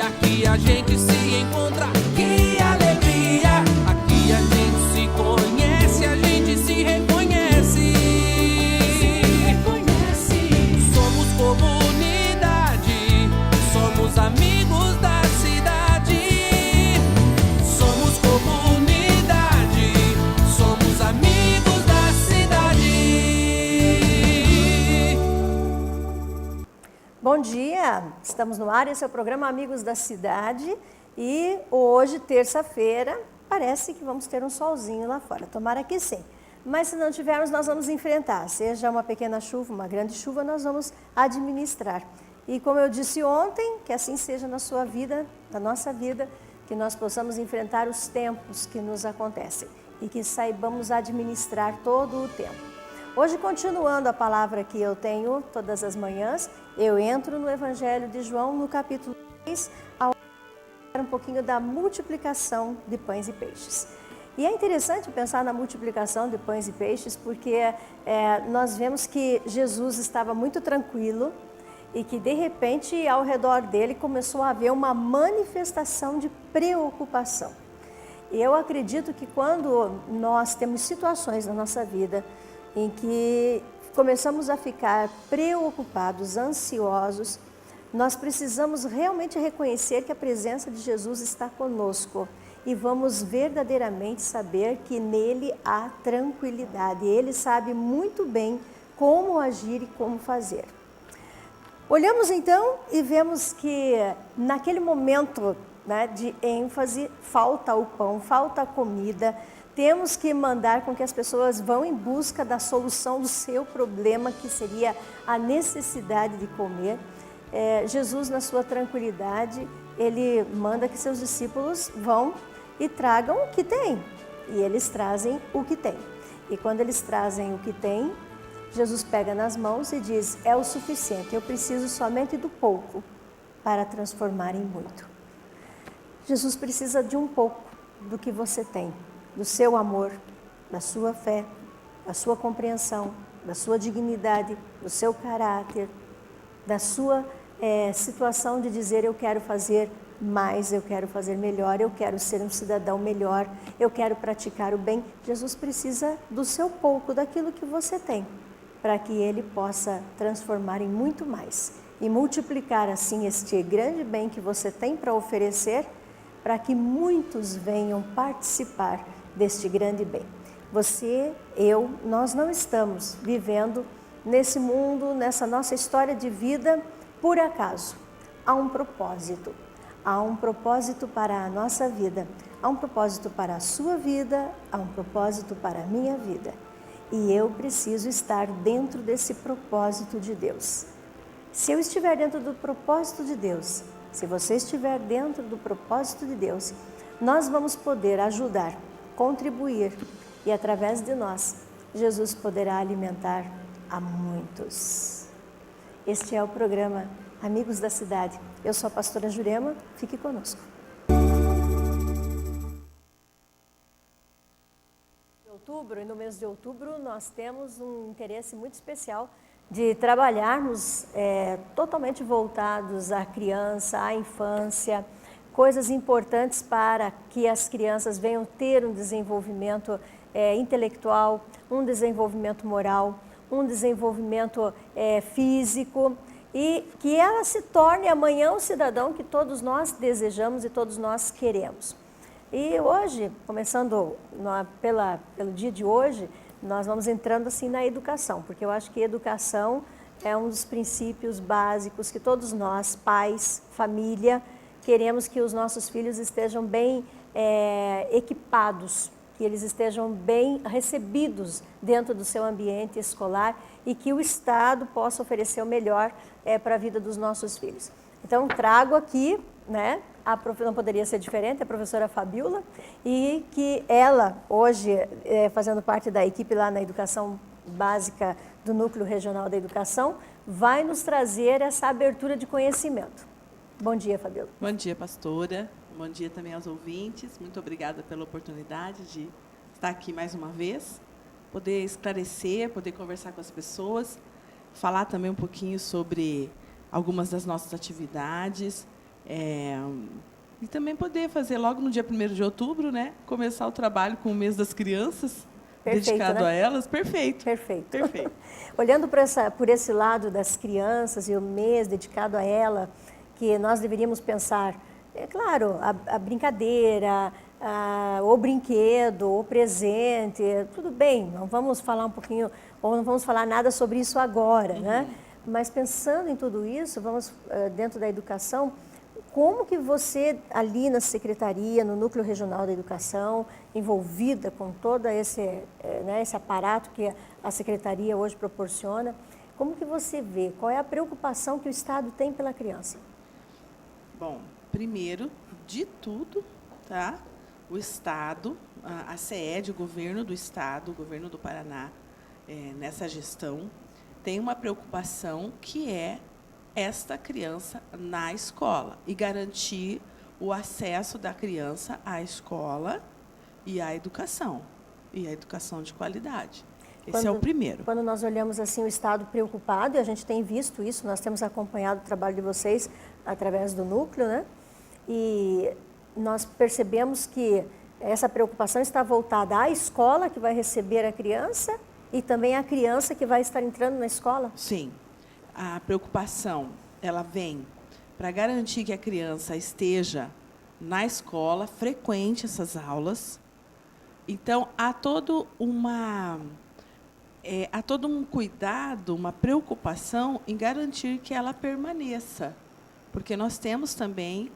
aqui a gente se encontra, que alegria. Aqui a gente se conhece, a gente se reconhece. Somos comunidade, somos amigos da cidade. Somos comunidade, somos amigos da cidade. Bom dia, estamos no ar, esse é o programa Amigos da Cidade e hoje, terça-feira, parece que vamos ter um solzinho lá fora, tomara que sim. Mas se não tivermos, nós vamos enfrentar, seja uma pequena chuva, uma grande chuva, nós vamos administrar. E como eu disse ontem, que assim seja na sua vida, na nossa vida, que nós possamos enfrentar os tempos que nos acontecem e que saibamos administrar todo o tempo. Hoje, continuando a palavra que eu tenho todas as manhãs, eu entro no Evangelho de João, no capítulo 3, ao um pouquinho da multiplicação de pães e peixes. E é interessante pensar na multiplicação de pães e peixes, porque nós vemos que Jesus estava muito tranquilo e que, de repente, ao redor dele começou a haver uma manifestação de preocupação. E eu acredito que quando nós temos situações na nossa vida em que começamos a ficar preocupados, ansiosos, nós precisamos realmente reconhecer que a presença de Jesus está conosco e vamos verdadeiramente saber que nele há tranquilidade. Ele sabe muito bem como agir e como fazer. Olhamos então e vemos que naquele momento, né, de ênfase, falta o pão, falta a comida. Temos que mandar com que as pessoas vão em busca da solução do seu problema, que seria a necessidade de comer. Jesus, na sua tranquilidade, ele manda que seus discípulos vão e tragam o que tem. E eles trazem o que tem. E quando eles trazem o que tem, Jesus pega nas mãos e diz: é o suficiente, eu preciso somente do pouco para transformar em muito. Jesus precisa de um pouco do que você tem. Do seu amor, da sua fé, da sua compreensão, da sua dignidade, do seu caráter, da sua situação de dizer: eu quero fazer mais, eu quero fazer melhor, eu quero ser um cidadão melhor, eu quero praticar o bem. Jesus precisa do seu pouco, daquilo que você tem, para que Ele possa transformar em muito mais e multiplicar assim este grande bem que você tem para oferecer, para que muitos venham participar deste grande bem. Você, eu, nós não estamos vivendo nesse mundo, nessa nossa história de vida, por acaso. Há um propósito. Há um propósito para a nossa vida. Há um propósito para a sua vida, há um propósito para a minha vida. E eu preciso estar dentro desse propósito de Deus. Se eu estiver dentro do propósito de Deus, se você estiver dentro do propósito de Deus, nós vamos poder ajudar, contribuir e, através de nós, Jesus poderá alimentar a muitos. Este é o programa Amigos da Cidade. Eu sou a pastora Jurema, fique conosco. E no mês de outubro nós temos um interesse muito especial de trabalharmos totalmente voltados à criança, à infância, coisas importantes para que as crianças venham ter um desenvolvimento intelectual, um desenvolvimento moral, um desenvolvimento físico e que ela se torne amanhã o cidadão que todos nós desejamos e todos nós queremos. E hoje, começando pelo dia de hoje, nós vamos entrando assim na educação, porque eu acho que educação é um dos princípios básicos que todos nós, pais, família, queremos que os nossos filhos estejam bem equipados, que eles estejam bem recebidos dentro do seu ambiente escolar e que o Estado possa oferecer o melhor para a vida dos nossos filhos. Então, trago aqui, né, não poderia ser diferente, a professora Fabiola, e que ela, hoje, fazendo parte da equipe lá na Educação Básica do Núcleo Regional da Educação, vai nos trazer essa abertura de conhecimento. Bom dia, Fabiola. Bom dia, pastora. Bom dia também aos ouvintes. Muito obrigada pela oportunidade de estar aqui mais uma vez, poder esclarecer, poder conversar com as pessoas, falar também um pouquinho sobre algumas das nossas atividades, E também poder fazer logo no dia 1º de outubro, né, começar o trabalho com o mês das crianças, Perfeito, dedicado né? a elas. Perfeito. Perfeito. Perfeito. Olhando por esse lado das crianças e o mês dedicado a ela, que nós deveríamos pensar, é claro, a brincadeira, o brinquedo, o presente, tudo bem, não vamos falar um pouquinho, ou não vamos falar nada sobre isso agora, né? Mas pensando em tudo isso, vamos dentro da educação, como que você, ali na Secretaria, no Núcleo Regional da Educação, envolvida com todo esse aparato que a Secretaria hoje proporciona, como que você vê? Qual é a preocupação que o Estado tem pela criança? Bom, primeiro de tudo, tá? O Estado, a CED, o governo do Estado, o governo do Paraná, nessa gestão, tem uma preocupação que é esta criança na escola e garantir o acesso da criança à escola e à educação de qualidade. Esse é o primeiro. Quando nós olhamos assim o Estado preocupado, e a gente tem visto isso, nós temos acompanhado o trabalho de vocês através do núcleo, né? E nós percebemos que essa preocupação está voltada à escola que vai receber a criança e também à criança que vai estar entrando na escola? Sim. A preocupação, ela vem para garantir que a criança esteja na escola, frequente essas aulas. Então, há todo um cuidado, uma preocupação em garantir que ela permaneça. Porque nós temos também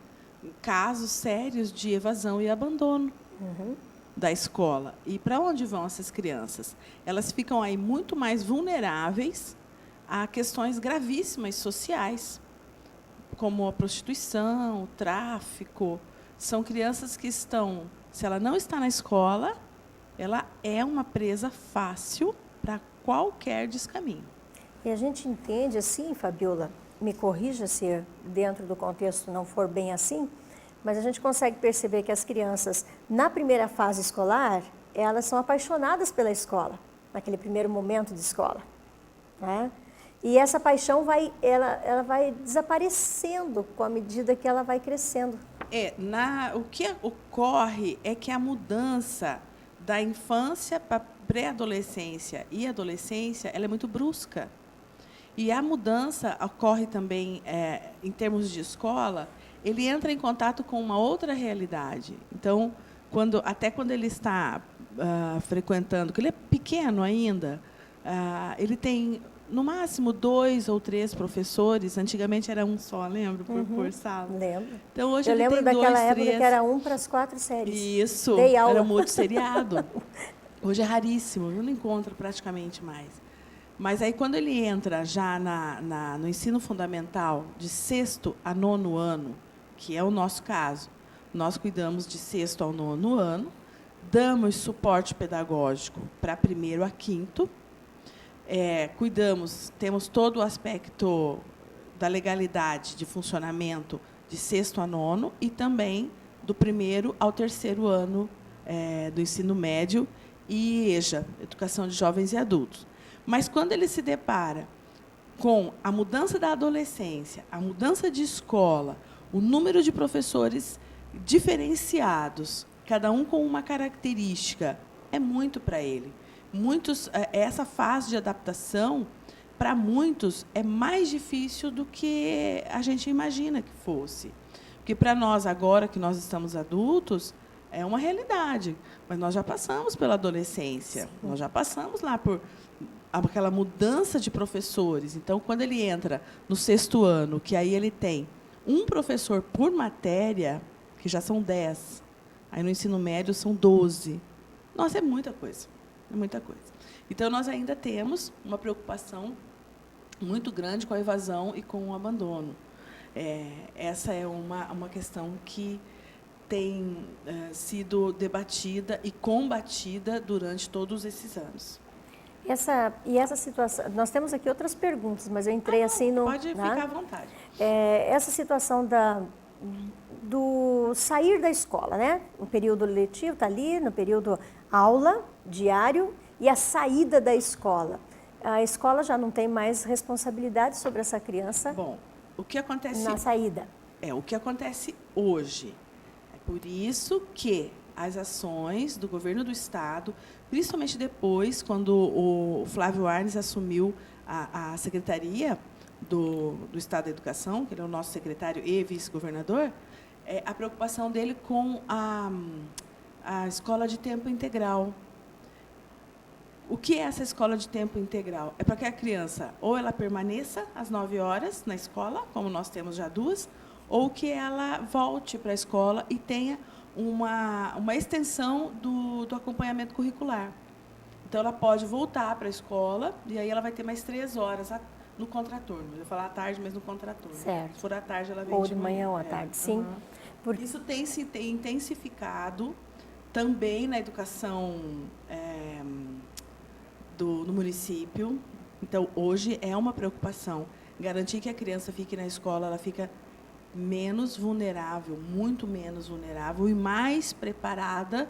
casos sérios de evasão e abandono da escola. E para onde vão essas crianças? Elas ficam aí muito mais vulneráveis a questões gravíssimas sociais, como a prostituição, o tráfico. São crianças que estão, se ela não está na escola, ela é uma presa fácil para qualquer descaminho. E a gente entende assim, Fabiola, me corrija se dentro do contexto não for bem assim, mas a gente consegue perceber que as crianças, na primeira fase escolar, elas são apaixonadas pela escola, naquele primeiro momento de escola, né? E essa paixão ela vai desaparecendo com a medida que ela vai crescendo. O que ocorre é que a mudança da infância para pré-adolescência e adolescência, ela é muito brusca. E a mudança ocorre também, em termos de escola, ele entra em contato com uma outra realidade. Então, até quando ele está frequentando, que ele é pequeno ainda, ele tem, no máximo, 2 ou 3 professores. Antigamente era um só, lembra? Por sala. Lembro. Então, hoje Eu ele lembro tem daquela 2, época 3. que era 1 para as 4 séries. Isso, Dei aula. era multisseriado. Hoje é raríssimo, eu não encontro praticamente mais. Mas aí, quando ele entra já no ensino fundamental, de 6º a 9º ano, que é o nosso caso, nós cuidamos de 6º ao 9º ano, damos suporte pedagógico para 1º a 5º, temos todo o aspecto da legalidade de funcionamento de 6º a 9º e também do 1º ao 3º ano do ensino médio e EJA, Educação de Jovens e Adultos. Mas, quando ele se depara com a mudança da adolescência, a mudança de escola, o número de professores diferenciados, cada um com uma característica, é muito para ele. Essa fase de adaptação, para muitos, é mais difícil do que a gente imagina que fosse. Porque, para nós, agora que nós estamos adultos, é uma realidade. Mas nós já passamos pela adolescência, nós já passamos lá por aquela mudança de professores. Então, quando ele entra no 6º ano, que aí ele tem um professor por matéria, que já são 10, aí no ensino médio são 12. Nossa, é muita coisa. É muita coisa. Então, nós ainda temos uma preocupação muito grande com a evasão e com o abandono. Essa é uma questão que tem sido debatida e combatida durante todos esses anos. Essa situação, nós temos aqui outras perguntas, mas eu entrei assim no... Pode ficar à vontade. Essa situação do sair da escola, né? O período letivo está ali, no período aula, diário, e a saída da escola. A escola já não tem mais responsabilidade sobre essa criança. Bom, o que acontece... Na saída. É o que acontece hoje. É por isso que as ações do governo do Estado, principalmente depois, quando o Flávio Arnes assumiu a secretaria do Estado da Educação, que ele é o nosso secretário e vice-governador, a preocupação dele com a escola de tempo integral. O que é essa escola de tempo integral? É para que a criança ou ela permaneça às 9 horas na escola, como nós temos já 2, ou que ela volte para a escola e tenha uma extensão do acompanhamento curricular. Então, ela pode voltar para a escola e aí ela vai ter mais 3 horas no contraturno. Eu ia falar à tarde, mas no contraturno. Certo. Se for à tarde, ela vem Ou de manhã ou à tarde, sim. Uhum. Isso tem se intensificado também na educação no município. Então, hoje é uma preocupação garantir que a criança fique na escola, ela fica menos vulnerável, muito menos vulnerável e mais preparada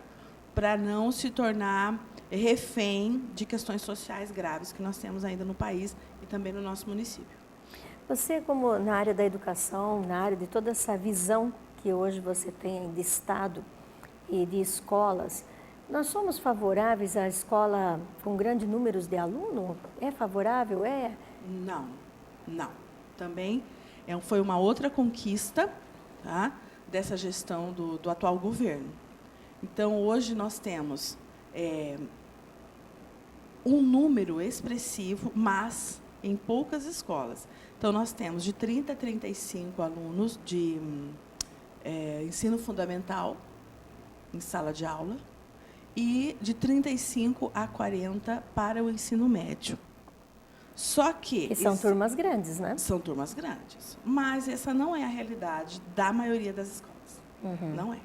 para não se tornar refém de questões sociais graves que nós temos ainda no país e também no nosso município. Você, como na área da educação, na área de toda essa visão que hoje você tem de Estado e de escolas, nós somos favoráveis à escola com grandes números de alunos? É favorável? Não. Também foi uma outra conquista, tá, dessa gestão do atual governo. Então, hoje nós temos um número expressivo, mas em poucas escolas. Então, nós temos de 30 a 35 alunos de ensino fundamental em sala de aula e de 35 a 40 para o ensino médio. Só que... E são turmas grandes, né? São turmas grandes. Mas essa não é a realidade da maioria das escolas. Uhum. Não é.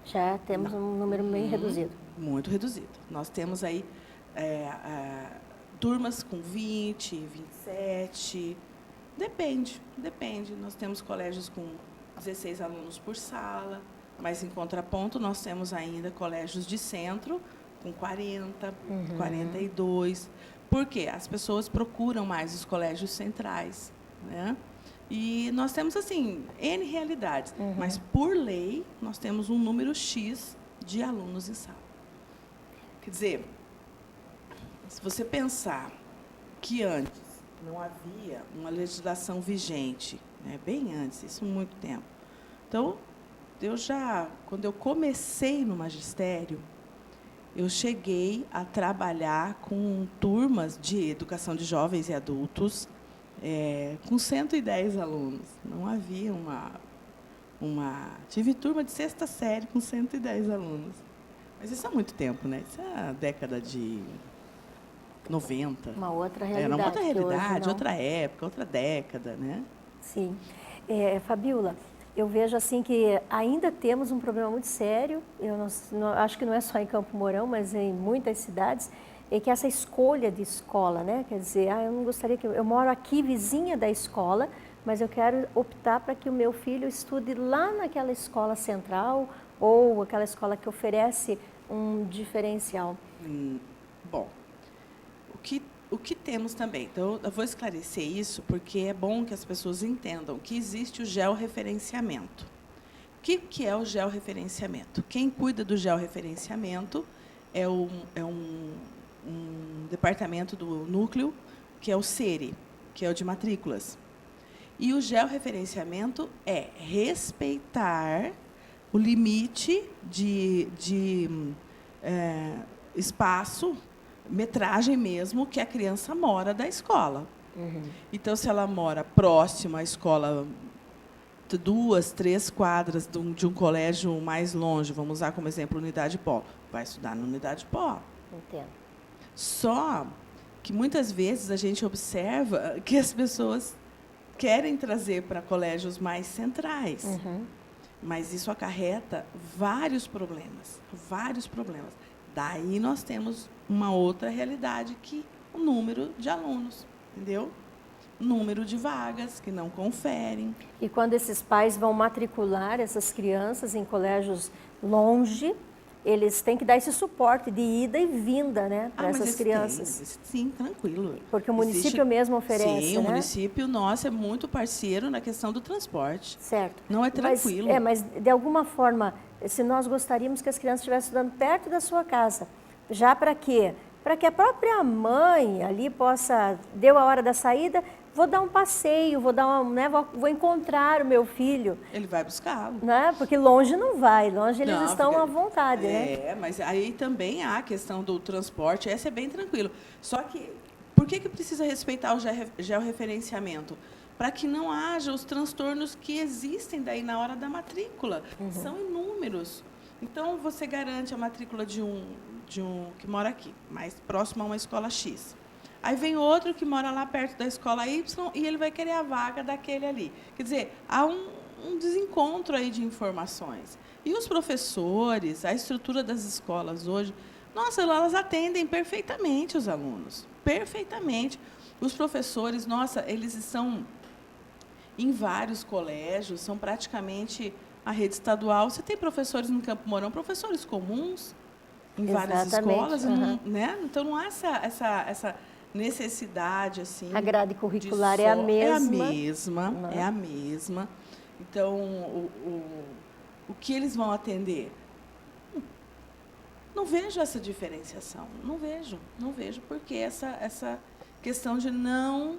Já temos um número bem reduzido. Muito reduzido. Nós temos aí turmas com 20, 27. Depende. Nós temos colégios com 16 alunos por sala, mas, em contraponto, nós temos ainda colégios de centro com 40, 42. Por quê? As pessoas procuram mais os colégios centrais, né? E nós temos, assim, N realidades, mas, por lei, nós temos um número X de alunos em sala. Quer dizer, se você pensar que antes não havia uma legislação vigente, né, bem antes, isso há muito tempo. Então, quando eu comecei no magistério, eu cheguei a trabalhar com turmas de educação de jovens e adultos com 110 alunos. Não havia Tive turma de 6ª série com 110 alunos. Mas isso há muito tempo, né? Isso é a década de 90. Uma outra realidade. Era uma outra realidade, não... outra época, outra década, né? Sim. Fabíola, eu vejo assim que ainda temos um problema muito sério, acho que não é só em Campo Mourão, mas em muitas cidades, é que essa escolha de escola, né? Quer dizer, eu não gostaria que... Eu moro aqui, vizinha da escola, mas eu quero optar para que o meu filho estude lá naquela escola central ou aquela escola que oferece um diferencial. Bom, o que temos também, então eu vou esclarecer isso porque é bom que as pessoas entendam que existe o georreferenciamento. O que é o georreferenciamento? Quem cuida do georreferenciamento é um departamento do núcleo, que é o SERI, que é o de matrículas. E o georreferenciamento é respeitar o limite de espaço, metragem mesmo, que a criança mora da escola. Então, se ela mora próxima à escola, 2, 3 quadras de um colégio mais longe, vamos usar como exemplo a Unidade Polo, vai estudar na Unidade Polo. Entendo. Só que, muitas vezes, a gente observa que as pessoas querem trazer para colégios mais centrais. Mas isso acarreta vários problemas. Daí nós temos uma outra realidade, que o número de alunos, entendeu? Número de vagas que não conferem. E quando esses pais vão matricular essas crianças em colégios longe, eles têm que dar esse suporte de ida e vinda, né, para mas essas esse crianças. sim, tranquilo. Porque o município mesmo oferece, sim, o né? município, nosso é muito parceiro na questão do transporte. Certo. Não é tranquilo. Mas de alguma forma, se nós gostaríamos que as crianças estivessem estudando perto da sua casa, já para quê? Para que a própria mãe ali possa, deu a hora da saída, vou dar um passeio, vou encontrar o meu filho. Ele vai buscá-lo. Né? Porque longe não vai, longe eles Não, estão porque- à vontade, né? Mas aí também há a questão do transporte, essa é bem tranquilo. Só que, por que precisa respeitar o georreferenciamento? Para que não haja os transtornos que existem daí na hora da matrícula. São inúmeros. Então, você garante a matrícula de um que mora aqui, mais próximo a uma escola X. Aí vem outro que mora lá perto da escola Y e ele vai querer a vaga daquele ali. Quer dizer, há um desencontro aí de informações. E os professores, a estrutura das escolas hoje, nossa, elas atendem perfeitamente os alunos. Perfeitamente. Os professores, nossa, eles estão em vários colégios, são praticamente a rede estadual. Você tem professores no Campo Mourão, professores comuns em várias escolas, né? Então não há essa necessidade assim. A grade curricular é a mesma. É a mesma. Então o que eles vão atender? Não vejo essa diferenciação. Não vejo porque essa questão de não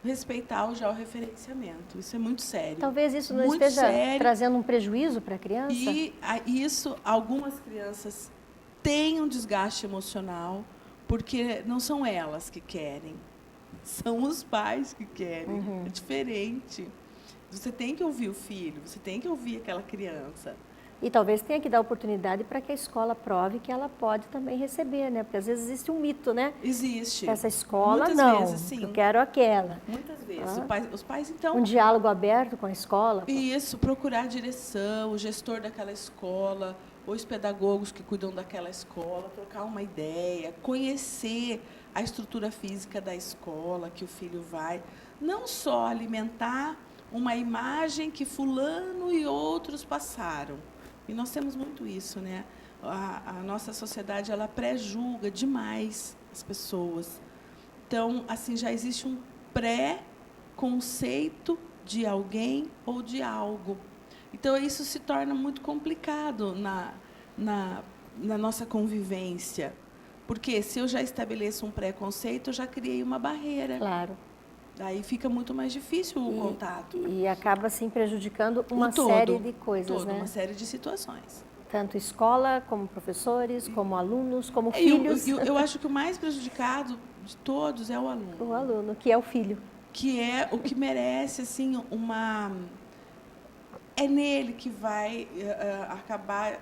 respeitar o georreferenciamento. Isso é muito sério. Talvez isso não muito esteja sério. trazendo um prejuízo para a criança? E isso, algumas crianças têm um desgaste emocional, porque não são elas que querem, são os pais que querem. É diferente. Você tem que ouvir o filho, você tem que ouvir aquela criança. E talvez tenha que dar oportunidade para que a escola prove que ela pode também receber, né? Porque às vezes existe um mito, né? Existe. Essa escola, muitas não, vezes, sim. eu quero aquela. Muitas vezes. Os pais, então... Um diálogo aberto com a escola. Isso, procurar a direção, o gestor daquela escola, os pedagogos que cuidam daquela escola, trocar uma ideia, conhecer a estrutura física da escola que o filho vai. Não só alimentar uma imagem que fulano e outros passaram. E nós temos muito isso, né? A nossa sociedade, ela pré-julga demais as pessoas. Então, assim, já existe um pré-conceito de alguém ou de algo. Então, isso se torna muito complicado na nossa convivência. Porque, se eu já estabeleço um preconceito, eu já criei uma barreira. Claro. Daí fica muito mais difícil o contato. E acaba, assim, prejudicando uma série de coisas, né? Uma série de situações. Tanto escola, como professores, como alunos, como filhos. Eu acho que o mais prejudicado de todos é o aluno. O aluno, que é o filho. Que é o que merece, assim, é nele que vai acabar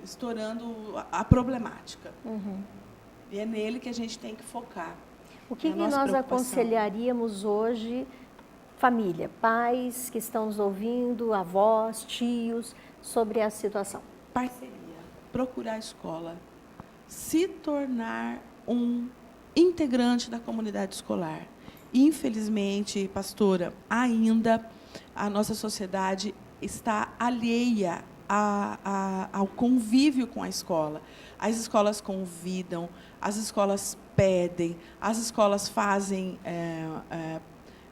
estourando a problemática. E é nele que a gente tem que focar. O que nós aconselharíamos hoje, família, pais que estão nos ouvindo, avós, tios, sobre a situação? Parceria, procurar a escola, se tornar um integrante da comunidade escolar. Infelizmente, pastora, ainda a nossa sociedade está alheia ao convívio com a escola. As escolas convidam, as escolas pedem, as escolas fazem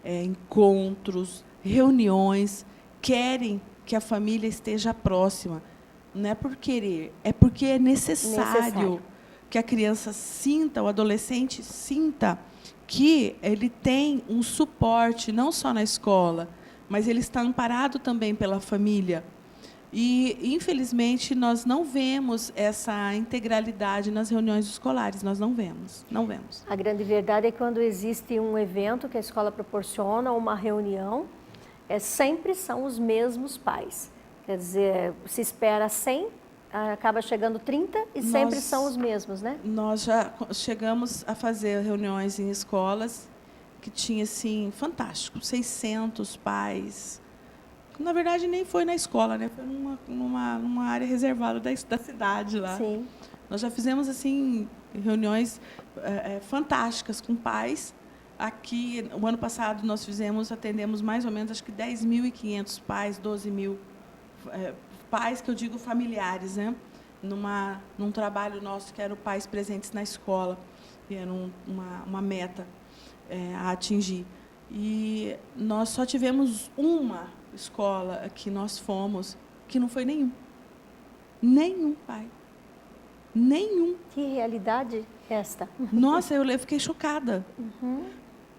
encontros, reuniões, querem que a família esteja próxima. Não é por querer, é porque é necessário que a criança sinta, o adolescente sinta que ele tem um suporte, não só na escola, mas ele está amparado também pela família. E, infelizmente, nós não vemos essa integralidade nas reuniões escolares, nós não vemos. A grande verdade é que quando existe um evento que a escola proporciona, uma reunião, sempre são os mesmos pais. Quer dizer, se espera 100, acaba chegando 30 e sempre são os mesmos, né? Nós já chegamos a fazer reuniões em escolas que tinha, assim, fantástico, 600 pais. Na verdade, nem foi na escola, né? Foi numa área reservada da cidade lá. Sim. Nós já fizemos, assim, reuniões fantásticas com pais. Aqui, o ano passado, nós atendemos mais ou menos, acho que 10.500 pais, 12.000 pais, que eu digo familiares, né? num trabalho nosso que era o Pais Presentes na Escola, que era uma meta a atingir. E nós só tivemos uma escola que nós fomos, que não foi nenhum. Nenhum pai. Nenhum. Que realidade é esta? Nossa, eu fiquei chocada.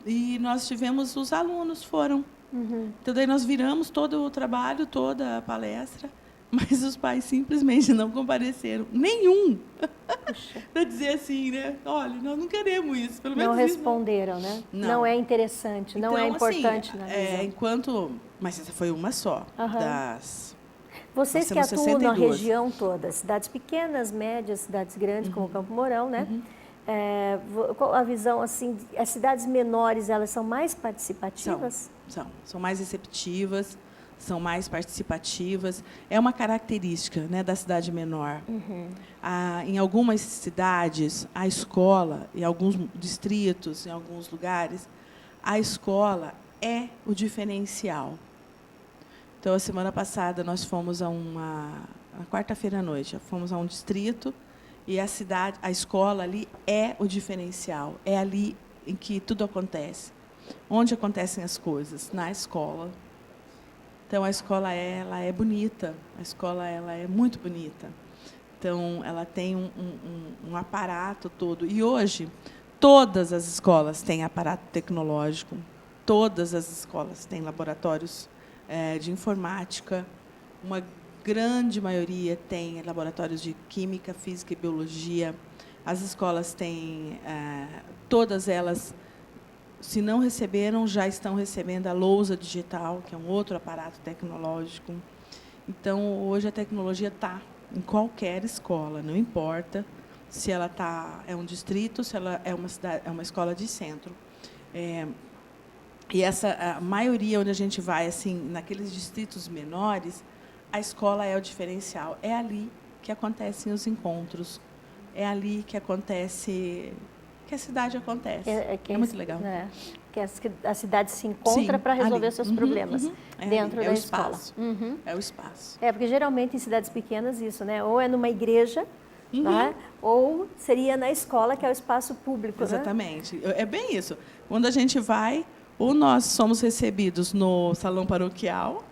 E nós tivemos, os alunos foram. Então, daí nós viramos todo o trabalho, toda a palestra, mas os pais simplesmente não compareceram. Nenhum. Para dizer assim, né? Olha, nós não queremos isso. Pelo menos Não responderam, né? Não é interessante, não é importante assim, na visão. Mas essa foi uma só das... Vocês que nós temos atuam na 62. região toda, cidades pequenas, médias, cidades grandes, como Campo Mourão, né? Qual a visão, assim, as cidades menores, elas são mais participativas? São mais receptivas, são mais participativas. É uma característica, né, da cidade menor. Em algumas cidades, a escola, em alguns distritos, em alguns lugares, a escola é o diferencial. Então, a semana passada, nós fomos na quarta-feira à noite, fomos a um distrito e a escola ali é o diferencial. É ali em que tudo acontece. Onde acontecem as coisas? Na escola. Então, a escola ela é bonita, a escola ela é muito bonita. Então, ela tem um aparato todo. E, hoje, todas as escolas têm aparato tecnológico, todas as escolas têm laboratórios de informática, uma grande maioria tem laboratórios de química, física e biologia. As escolas têm, todas elas, se não receberam, já estão recebendo a lousa digital, que é um outro aparato tecnológico. Então, hoje a tecnologia está em qualquer escola, não importa se ela é um distrito, se ela é uma escola de centro. E a maioria, onde a gente vai, assim, naqueles distritos menores, a escola é o diferencial. É ali que acontecem os encontros. É ali que acontece, que a cidade acontece. É muito legal. Que a cidade se encontra para resolver seus problemas dentro da escola. É o espaço. Porque geralmente em cidades pequenas isso, né? Ou é numa igreja, né? Ou seria na escola, que é o espaço público. Exatamente. Né? É bem isso. Quando a gente vai, ou nós somos recebidos no salão paroquial,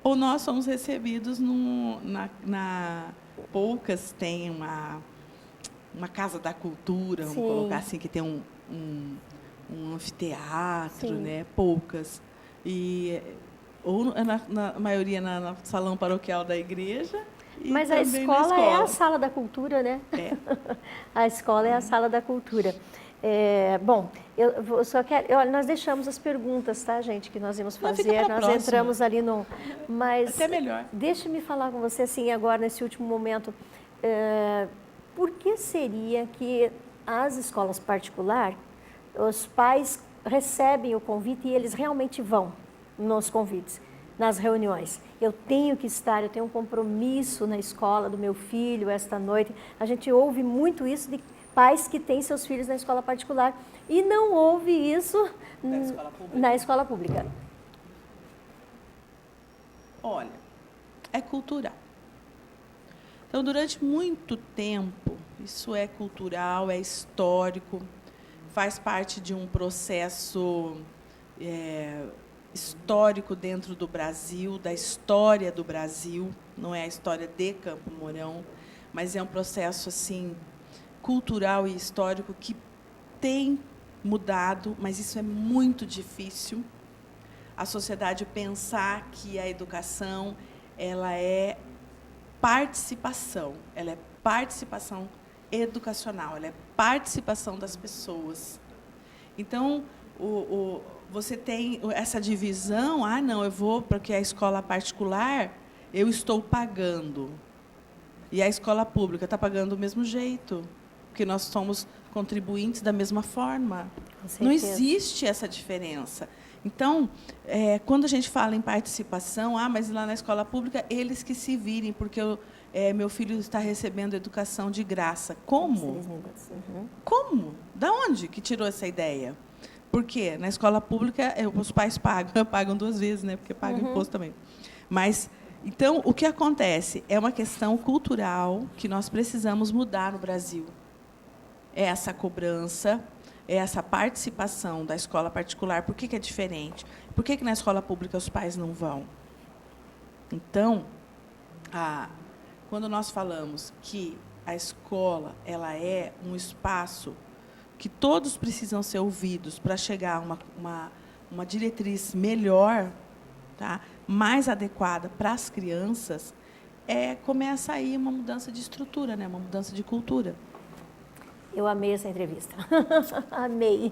ou nós somos recebidos poucas têm uma casa da cultura, vamos colocar assim, que tem um anfiteatro, né? Poucas. Ou na maioria na salão paroquial da igreja. Mas a escola é a sala da cultura, né? A escola é a sala da cultura. Bom, eu só quero... Olha, nós deixamos as perguntas, tá, gente, que nós íamos fazer. Nós entramos ali no... Mas até melhor. Deixe-me falar com você, assim, agora, nesse último momento. Por que seria que as escolas particulares, os pais recebem o convite e eles realmente vão nos convites, nas reuniões? Eu tenho que estar, eu tenho um compromisso na escola do meu filho esta noite. A gente ouve muito isso de pais que têm seus filhos na escola particular e não ouve isso na escola pública. Olha, é cultural. Então, durante muito tempo, isso é cultural, é histórico, faz parte de um processo histórico dentro do Brasil, da história do Brasil, não é a história de Campo Mourão, mas é um processo assim cultural e histórico que tem mudado, mas isso é muito difícil. A sociedade pensar que a educação ela é participação educacional, ela é participação das pessoas. Então, você tem essa divisão, não, eu vou porque a escola particular eu estou pagando e a escola pública está pagando do mesmo jeito, porque nós somos contribuintes da mesma forma. Não existe essa diferença. Então, quando a gente fala em participação, mas lá na escola pública, eles que se virem, porque meu filho está recebendo educação de graça. Como? Como? Da onde que tirou essa ideia? Porque na escola pública, os pais pagam duas vezes, né? Porque pagam imposto também. Mas Então, o que acontece? É uma questão cultural que nós precisamos mudar no Brasil. É essa cobrança, é essa participação da escola particular. Por que é diferente? Por que na escola pública os pais não vão? Então, quando nós falamos que a escola ela é um espaço que todos precisam ser ouvidos para chegar a uma diretriz melhor, tá? Mais adequada para as crianças, começa aí uma mudança de estrutura, né? Uma mudança de cultura. Eu amei essa entrevista. Amei.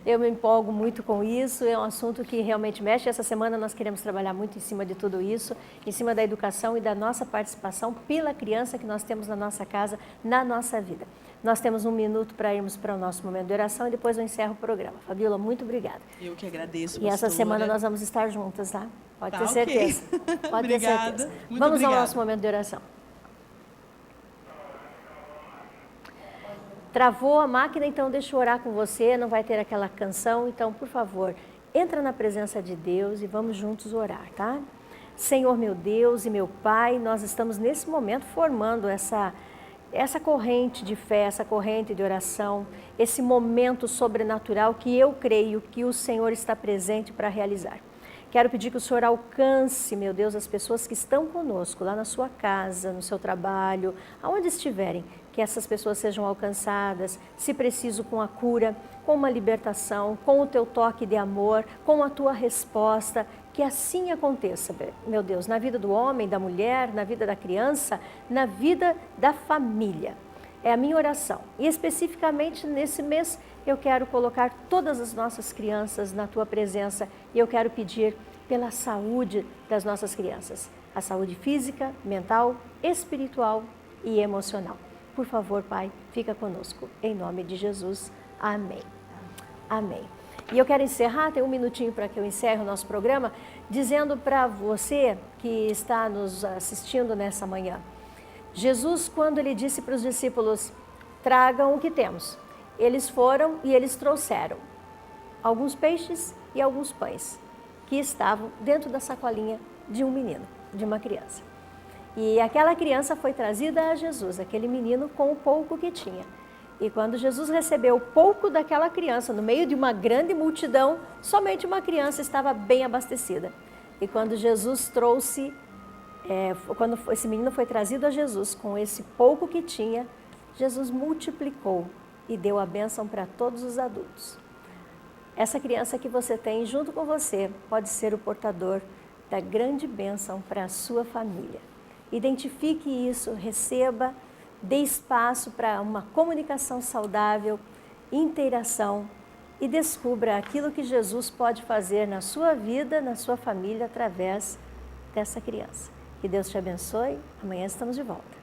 Eu me empolgo muito com isso, é um assunto que realmente mexe. Essa semana nós queremos trabalhar muito em cima de tudo isso, em cima da educação e da nossa participação pela criança que nós temos na nossa casa, na nossa vida. Nós temos 1 minuto para irmos para o nosso momento de oração e depois eu encerro o programa. Fabíola, muito obrigada. Eu que agradeço, pastora. E essa semana nós vamos estar juntas, tá? Pode ter okay. certeza. Pode ter certeza. Vamos ao nosso momento de oração. Travou a máquina, então deixa eu orar com você, não vai ter aquela canção, então, por favor, entra na presença de Deus e vamos juntos orar, tá? Senhor, meu Deus e meu Pai, nós estamos nesse momento formando essa corrente de fé, essa corrente de oração, esse momento sobrenatural que eu creio que o Senhor está presente para realizar. Quero pedir que o Senhor alcance, meu Deus, as pessoas que estão conosco, lá na sua casa, no seu trabalho, aonde estiverem, que essas pessoas sejam alcançadas, se preciso com a cura, com uma libertação, com o teu toque de amor, com a tua resposta, que assim aconteça, meu Deus, na vida do homem, da mulher, na vida da criança, na vida da família. É a minha oração. E especificamente nesse mês, eu quero colocar todas as nossas crianças na tua presença e eu quero pedir pela saúde das nossas crianças. A saúde física, mental, espiritual e emocional. Por favor, Pai, fica conosco. Em nome de Jesus. Amém. Amém. E eu quero encerrar, tem 1 minutinho para que eu encerre o nosso programa, dizendo para você que está nos assistindo nessa manhã, Jesus, quando ele disse para os discípulos, tragam o que temos, eles foram e eles trouxeram alguns peixes e alguns pães, que estavam dentro da sacolinha de um menino, de uma criança. E aquela criança foi trazida a Jesus, aquele menino com o pouco que tinha. E quando Jesus recebeu o pouco daquela criança, no meio de uma grande multidão, somente uma criança estava bem abastecida. E quando Jesus trouxe, quando esse menino foi trazido a Jesus com esse pouco que tinha, Jesus multiplicou e deu a bênção para todos os adultos. Essa criança que você tem junto com você pode ser o portador da grande bênção para a sua família. Identifique isso, receba, dê espaço para uma comunicação saudável, interação e descubra aquilo que Jesus pode fazer na sua vida, na sua família, através dessa criança. Que Deus te abençoe. Amanhã estamos de volta.